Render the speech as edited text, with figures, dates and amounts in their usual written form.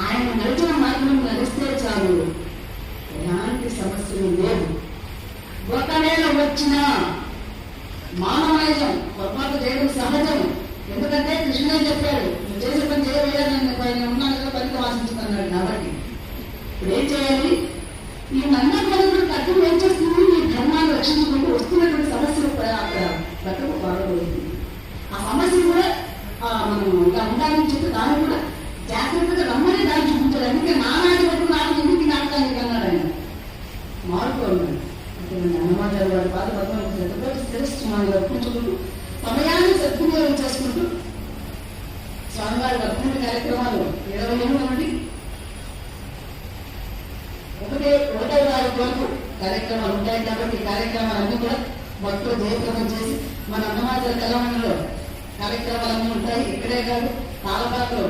ఆయన నడిచిన మార్గం నడిస్తే చాలు, ఎలాంటి సమస్యలు లేవు. ఒకవేళ వచ్చిన మానవైజం పొరపాటు చేయడం సహజం. ఎందుకంటే కృష్ణుడే చెప్పాడు, నువ్వు చేసే పని చేయవేయా, నేను ఉన్నాను కదా పనికి వాసించుకున్నాడు. కాబట్టి ఇప్పుడు ఏం చేయాలి? ఈ నమ్మకం అర్థం ఏం చేస్తుంది? ఈ ధర్మాన్ని రక్షించుకుంటూ వస్తున్నటువంటి సమస్యలు అక్కడ బట్టకు పాడబోతుంది. ఆ సమస్య కూడా మనం ఇలా ఉండాలని చెప్పి దాన్ని కూడా జాగ్రత్తగా రమ్మని దాన్ని చూపించాడు. అందుకే నానాటి వరకు నాకు ఎందుకు నాటకానికి అన్నాడు ఆయన. మారుకోండి అంటే మన హనుమాన్ వారి పాత భగవంతుడు శ్రేష్ఠమాన్ని వర్పించుకుంటూ సమయాన్ని సద్వినియోగం చేసుకుంటూ స్వామివారి వర్ధంతి కార్యక్రమాలు 28 నుండి 1వ తారీఖు వరకు కార్యక్రమాలు ఉంటాయి. కాబట్టి ఈ కార్యక్రమాలన్నీ కూడా భక్తులు జయప్రదం చేసి మన అన్నమాచార కళామండలిలో కార్యక్రమాలన్నీ ఉంటాయి. ఇక్కడే కాదు పాలపాకలో